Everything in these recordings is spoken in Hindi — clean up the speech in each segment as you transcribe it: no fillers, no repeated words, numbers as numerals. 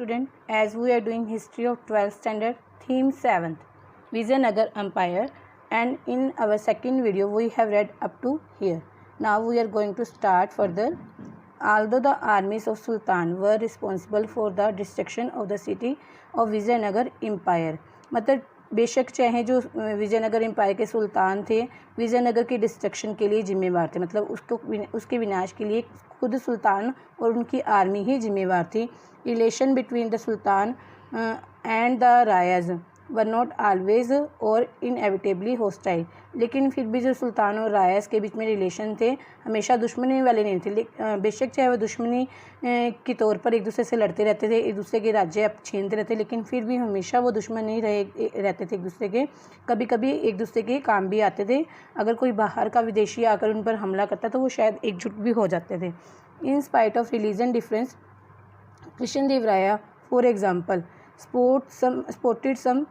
student, as we are doing history of 12th standard, theme 7th, Vijayanagar Empire, and in our second video we have read up to here. Now we are going to start further. Although the armies of Sultan were responsible for the destruction of the city of Vijayanagar Empire, मतलब बेशक चाहे जो विजयनगर एम्पायर के सुल्तान थे विजयनगर की डिस्ट्रक्शन के लिए जिम्मेवार थे, मतलब उसके विनाश के लिए खुद सुल्तान और उनकी आर्मी ही जिम्मेवार थी. Relation between the sultan and the Rayas were not always और इनएविटेबली हॉस्टाइल. लेकिन फिर भी जो सुल्तान और रायाज के बीच में रिलेशन थे हमेशा दुश्मनी वाले नहीं थे. बेशक चाहे वह दुश्मनी के तौर पर एक दूसरे से लड़ते रहते थे, एक दूसरे के राज्य छीनते रहते, लेकिन फिर भी हमेशा वो दुश्मन नहीं रहते थे एक दूसरे के. कभी कभी एक दूसरे के काम भी आते थे. अगर कोई बाहर का विदेशी आकर उन पर हमला करता तो वो शायद एकजुट भी हो जाते थे. In spite of religion difference, Krishnadevaraya for example supported some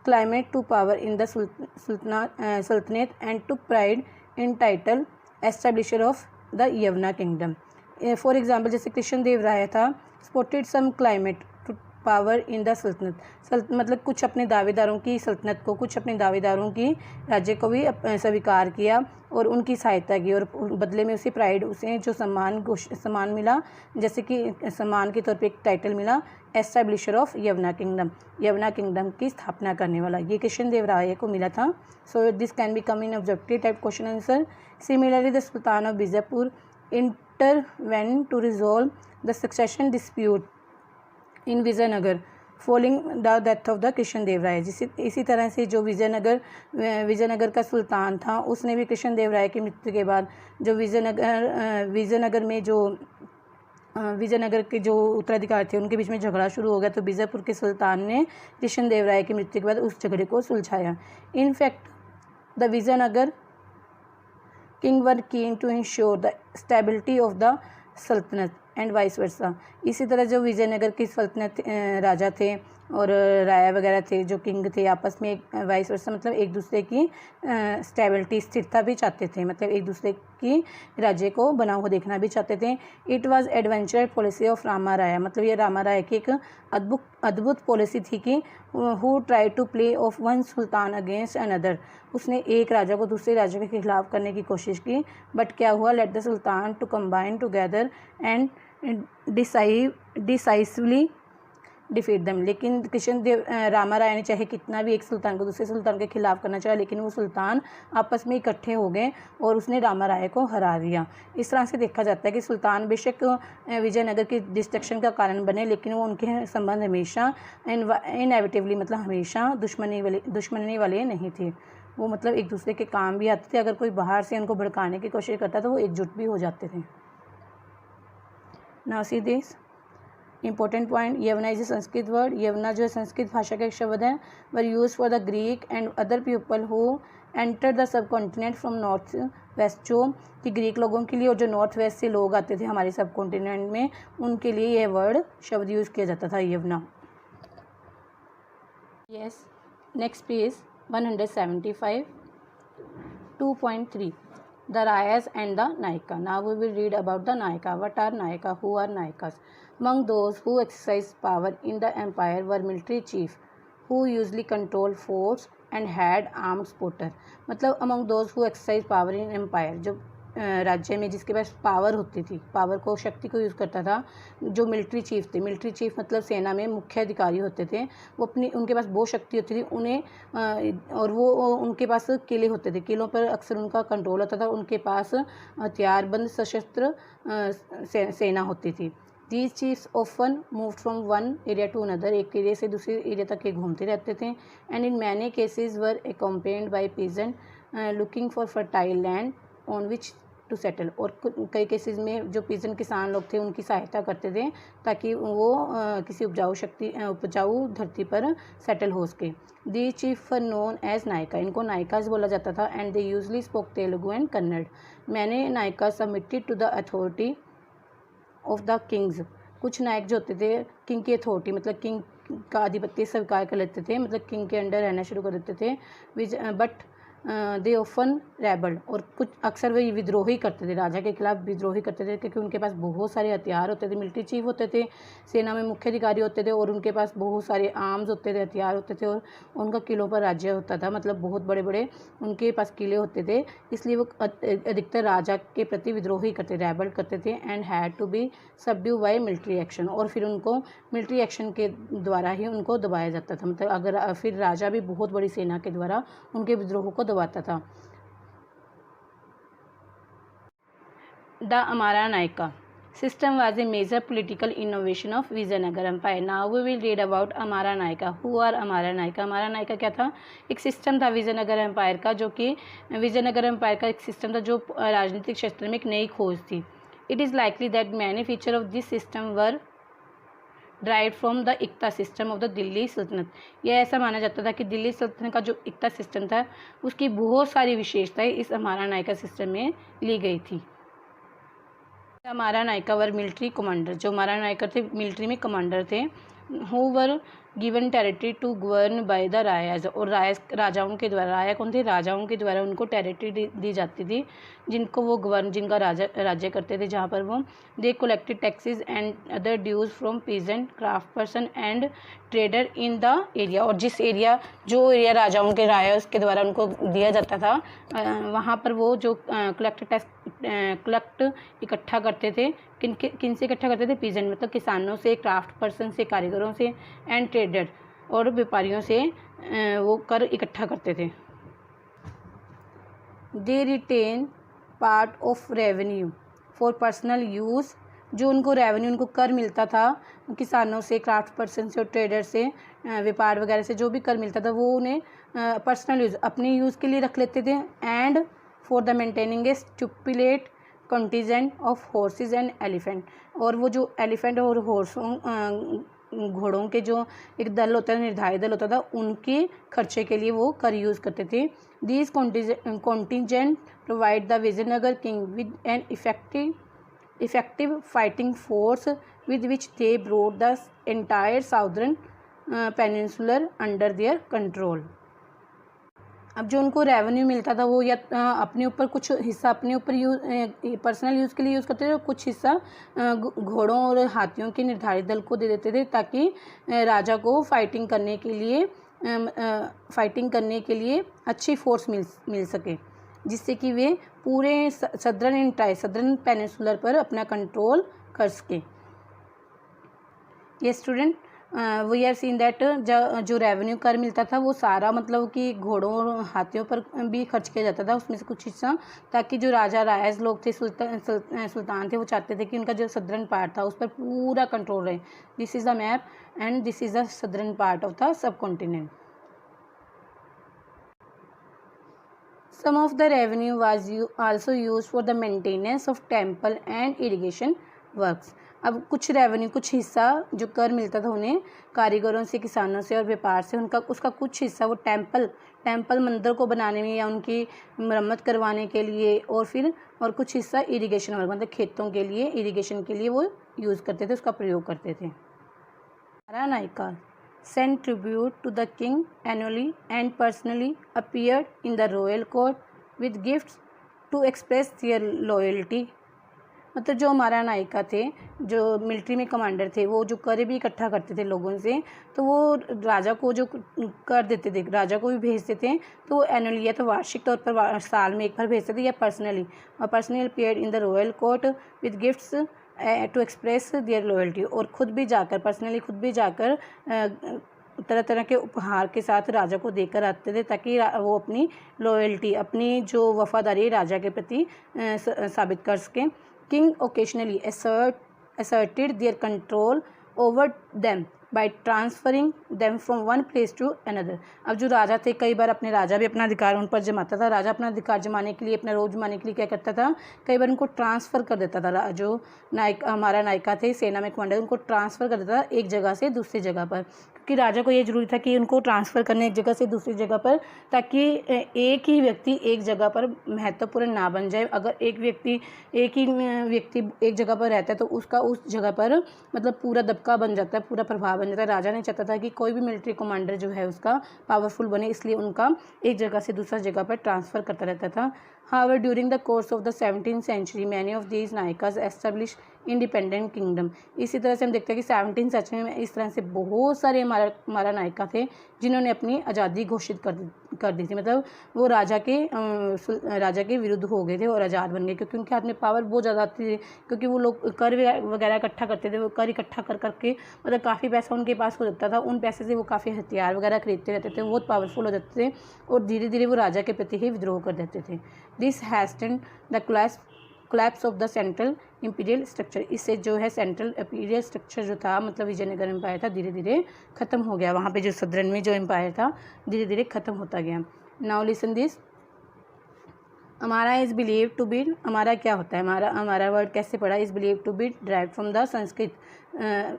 climate to power in the Sultanate and took pride in title establisher of the Yavana kingdom. For example, जैसे कृष्णदेव राय था, supported some climate to power in the Sultanate, मतलब कुछ अपने दावेदारों की सल्तनत को, कुछ अपने दावेदारों की राज्य को भी स्वीकार किया और उनकी सहायता की, और बदले में उसे प्राइड, उसे जो सम्मान मिला, जैसे कि सम्मान के तौर पे एक टाइटल मिला, एस्टैब्लिशर ऑफ यवना किंगडम, यवना किंगडम की स्थापना करने वाला, ये कृष्णदेव राय को मिला था. So this can be come in objective type question answer. Similarly the sultan of Bijapur intervene to resolve the succession dispute in Vijayanagar following the death of the Krishnadeva Raya. इसी तरह से जो विजयनगर का सुल्तान था उसने भी कृष्णदेव राय की मृत्यु के बाद जो विजयनगर के जो उत्तराधिकारी थे उनके बीच में झगड़ा शुरू हो गया, तो बीजापुर के सुल्तान ने कृष्णदेव राय की मृत्यु के बाद उस झगड़े को सुलझाया. In fact the Vijayanagar king were keen to ensure the stability of the सल्तनत एंड वाइस वर्सा. इसी तरह जो विजयनगर की सल्तनत राजा थे और राया वगैरह थे जो किंग थे, आपस में एक वाइस वर्सा मतलब एक दूसरे की स्टेबिलिटी, स्थिरता भी चाहते थे, मतलब एक दूसरे की राज्य को बना हुआ देखना भी चाहते थे. It was adventure policy of Rama राया, मतलब ये रामा राय की एक अद्भुत पॉलिसी थी कि who try to play off one sultan against another, उसने एक राजा को दूसरे राजा के खिलाफ करने की कोशिश की. बट क्या हुआ, let the sultan to combine together and decisively defeat them. लेकिन कृष्णदेव रामा राय ने चाहे कितना भी एक सुल्तान को दूसरे सुल्तान के खिलाफ करना चाहा, लेकिन वो सुल्तान आपस में इकट्ठे हो गए और उसने रामा राय को हरा दिया. इस तरह से देखा जाता है कि सुल्तान बेशक विजयनगर की डिस्ट्रक्शन का कारण बने, लेकिन वो उनके संबंध हमेशा इनएविटेबली मतलब हमेशा दुश्मनी वाले नहीं थे. वो मतलब एक दूसरे के काम भी आते थे. अगर कोई बाहर से उनको भड़काने की कोशिश करता तो वो एकजुट भी हो जाते थे. Now see this important point. Yavana is a Sanskrit word. Yavana जो है संस्कृत भाषा का एक शब्द है. Were use for the Greek and other people who enter the subcontinent from north west, जो कि ग्रीक लोगों के लिए और जो नॉर्थ वेस्ट से लोग आते थे हमारे सब कॉन्टिनेंट में, उनके लिए यह वर्ड शब्द यूज़ किया जाता था, Yavana. Yes, next page 175, 2.3. The Rayas and the Nayaka. Now we will read about the Nayaka. What are Nayaka? Who are Nayakas? Among those who exercised power in the empire were military chief, who usually controlled forts and had armed supporter. मतलब among those who exercised power in empire, जो राज्य में जिसके पास पावर होती थी, पावर को, शक्ति को यूज़ करता था, जो मिलिट्री चीफ थे. मिलिट्री चीफ मतलब सेना में मुख्य अधिकारी होते थे. वो उनके पास बहुत शक्ति होती थी उन्हें, और वो उनके पास किले होते थे. किलों पर अक्सर उनका कंट्रोल होता था. उनके पास हथियारबंद सशस्त्र सेना होती थी. These chiefs often move from one area to another, एक एरिया से दूसरे एरिया तक ये घूमते रहते थे. And in many cases were accompanied by peasant looking for fertile land on which to settle. और कई केसेस में जो पीजन किसान लोग थे उनकी सहायता करते थे ताकि वो किसी उपजाऊ धरती पर सेटल हो सके. The chief were known as Nayaka, इनको नायकाज बोला जाता था. And they usually spoke Telugu and Kannada. Many Nayaka submitted to the authority of the kings. कुछ नायक जो होते थे किंग की अथॉरिटी मतलब किंग का आधिपत्य स्वीकार कर लेते थे, मतलब किंग के अंडर रहना शुरू कर देते थे. बट दे ऑफन रेबल्ड, और कुछ अक्सर वे विद्रोही करते थे, राजा के खिलाफ विद्रोही करते थे, क्योंकि उनके पास बहुत सारे हथियार होते थे, मिलिट्री चीफ होते थे, सेना में मुख्य अधिकारी होते थे, और उनके पास बहुत सारे आर्म्स होते थे, हथियार होते थे, और उनका किलों पर राज्य होता था, मतलब बहुत बड़े बड़े उनके पास किले होते थे, इसलिए वो अधिकतर राजा के प्रति विद्रोही करते, रेबल्ड करते थे, and had to be subdue by military action, और फिर उनको मिलिट्री एक्शन के द्वारा ही उनको दबाया जाता था, मतलब अगर फिर राजा भी बहुत बड़ी सेना के द्वारा उनके विद्रोह को दबाता था। The amara nayaka system was a major political innovation of Vijayanagar empire. Now we will read about amara nayaka. Who are अमारा नायका? अमारा नायका क्या था? एक सिस्टम था विजयनगर एम्पायर का, जो कि विजयनगर एम्पायर का एक सिस्टम था जो राजनीतिक क्षेत्र में एक नई खोज थी। It is likely that many feature of this system were drive from the iqta system of the Delhi Sultanate. यह ऐसा माना जाता था कि दिल्ली सल्तनत का जो इक्ता सिस्टम था उसकी बहुत सारी विशेषताएं इस अमारा नायका सिस्टम में ली गई थी। अमारा नायका वर मिलिट्री कमांडर, जो अमारा नायका थे मिलिट्री में कमांडर थे। Who were given territory to govern by the Rayas, और राजाओं के द्वारा, राया कौन थे? राजाओं के द्वारा उनको टेरिटरी दी जाती थी जिनको वो गवर्न, जिनका राज्य करते थे, जहाँ पर वो they collected taxes and other dues from peasant, craftsperson and trader in the area. और जिस एरिया, जो एरिया राजाओं के रायाज के द्वारा उनको दिया जाता था, वहाँ पर वो जो कलेक्ट इकट्ठा करते थे, किन से इकट्ठा करते थे? पीजेंट मतलब किसानों से, क्राफ्ट पर्सन से, कारीगरों से, एंड ट्रेडर और व्यापारियों से वो कर इकट्ठा करते थे। They retain part of revenue for personal use, जो उनको रेवेन्यू, उनको कर मिलता था किसानों से, क्राफ्ट पर्सन से और ट्रेडर से, व्यापार वगैरह से जो भी कर मिलता था वो उन्हें पर्सनल यूज़, अपने यूज़ के लिए रख लेते थे। And for the maintaining A stipulate contingent of horses and elephant, और वो जो एलिफेंट और हॉर्सों, घोड़ों के जो एक दल होता है, निर्धारित दल होता था, उनके खर्चे के लिए वो कर यूज़ करते थे। These contingent provide the Vijayanagar king with an effective fighting force with which they brought the entire southern peninsular under their control. अब जो उनको रेवेन्यू मिलता था वो या अपने ऊपर कुछ हिस्सा अपने ऊपर पर्सनल यूज़ के लिए यूज़ करते थे, और कुछ हिस्सा घोड़ों और हाथियों के निर्धारित दल को दे देते थे, ताकि राजा को फाइटिंग करने के लिए अच्छी फोर्स मिल सके, जिससे कि वे पूरे सदर्न पेनिनसुलर पर अपना कंट्रोल कर सके। ये student we have seen that जो रेवेन्यू कर मिलता था वो सारा मतलब कि घोड़ों और हाथियों पर भी खर्च किया जाता था, उसमें से कुछ हिस्सा, ताकि जो राजा रायज लोग थे, सुल्तान थे, वो चाहते थे कि उनका जो सदर्न पार्ट था उस पर पूरा कंट्रोल रहे। This is the map and this is the southern part of the sub continent. Some of the revenue was also used for the maintenance of temple and irrigation works। अब कुछ रेवेन्यू, कुछ हिस्सा जो कर मिलता था उन्हें कारीगरों से, किसानों से और व्यापार से, उसका कुछ हिस्सा वो टेम्पल मंदिर को बनाने में या उनकी मरम्मत करवाने के लिए, और कुछ हिस्सा इरिगेशन वर्क मतलब खेतों के लिए, इरिगेशन के लिए वो यूज़ करते थे, उसका प्रयोग करते थे। अमारा Nykaa sent tribute to the king annually and personally appeared in the royal court with gifts to express their loyalty। मतलब जो अमारा नायका थे, जो मिलिट्री में कमांडर थे, वो जो कर भी इकट्ठा करते थे लोगों से, तो वो राजा को जो कर देते थे, राजा को भी भेजते थे, तो वो एनुअली या तो वार्षिक तौर पर साल में एक बार भेजते थे, या personally appeared in the royal court with gifts to express their loyalty, और पर्सनली खुद भी जाकर तरह तरह के उपहार के साथ राजा को देकर आते थे, ताकि वो अपनी लॉयल्टी, अपनी जो वफादारी राजा के प्रति साबित कर सकें। King occasionally asserted their control over them by transferring them from one place to another। अब जो राजा थे, कई बार राजा भी अपना अधिकार उन पर जमाता था। राजा अपना अधिकार जमाने के लिए, अपना रोज जमाने के लिए क्या करता था, कई बार उनको ट्रांसफ़र कर देता था। जो हमारा नायका थे, सेना में कमांडर, उनको ट्रांसफ़र कर देता था एक जगह से दूसरी जगह पर, क्योंकि राजा को ये जरूरी था कि उनको ट्रांसफ़र करने एक जगह से दूसरी जगह पर, ताकि एक ही व्यक्ति एक जगह पर महत्वपूर्ण ना बन जाए। अगर एक व्यक्ति एक जगह पर रहता है तो उसका उस जगह पर मतलब पूरा दबका बन जाता है, पूरा प्रभाव बन बन जाता है। राजा ने चाहता था कि कोई भी मिलिट्री कमांडर जो है उसका पावरफुल बने, इसलिए उनका एक जगह से दूसरा जगह पर ट्रांसफ़र करता रहता था। However, during the course of the 17th century, many of these नायकास established independent kingdom. इसी तरह से हम देखते हैं कि 17th सेंचुरी में इस तरह से बहुत सारे हमारा नायका थे जिन्होंने अपनी आज़ादी घोषित कर दी थी। मतलब वो राजा के विरुद्ध हो गए थे और आज़ाद बन गए, क्योंकि उनके हाथ में पावर बहुत ज़्यादा थी। क्योंकि वो लोग कर वगैरह इकट्ठा करते थे, वो कर इकट्ठा कर करके मतलब काफ़ी पैसा उनके पास हो जाता था। उन पैसे से वो काफ़ी हथियार वगैरह खरीदते रहते थे, बहुत पावरफुल हो जाते थे और धीरे धीरे वो राजा के प्रति ही विद्रोह कर देते थे। This hasten the collapse of the central imperial structure. इससे जो है सेंट्रल इंपीरियल स्ट्रक्चर जो था, मतलब विजयनगर एम्पायर था, धीरे धीरे ख़त्म हो गया। वहाँ पे जो सदरन में जो एम्पायर था धीरे धीरे ख़त्म होता गया। Now listen this. अमारा इज़ बिलीव टू बी, अमारा क्या होता है, हमारा वर्ड कैसे पढ़ा, is believe to be drive from the Sanskrit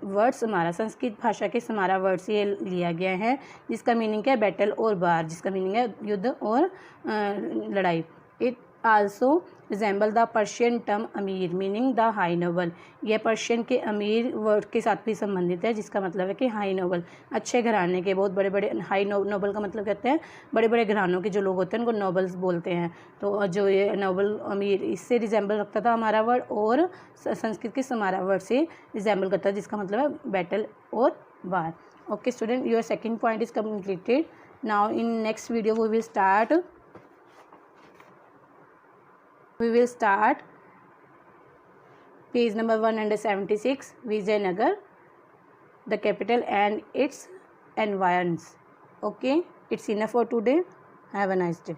words. हमारा संस्कृत भाषा के हमारा वर्ड से ये लिया गया है, जिसका मीनिंग है बैटल और वार, जिसका मीनिंग है युद्ध और लड़ाई। It also resemble the Persian term अमीर मीनिंग द हाई नोबल। यह पर्शियन के अमीर वर्ड के साथ भी संबंधित है, जिसका मतलब है कि हाई नोबल, अच्छे घराने के, बहुत बड़े बड़े। हाई नोबल का मतलब कहते हैं बड़े बड़े घरानों के जो लोग होते हैं उनको नोबल्स बोलते हैं। तो जो ये नोबल अमीर, इससे रिजेंबल रखता था हमारा वर्ड, और संस्कृत के हमारा वर्ड से रिजेंबल करता है, जिसका मतलब है बैटल और war. Okay student, your second point is completed. Now in next video we will start page number 176, Vijayanagar, the capital and its environs. Okay, it's enough for today. Have a nice day.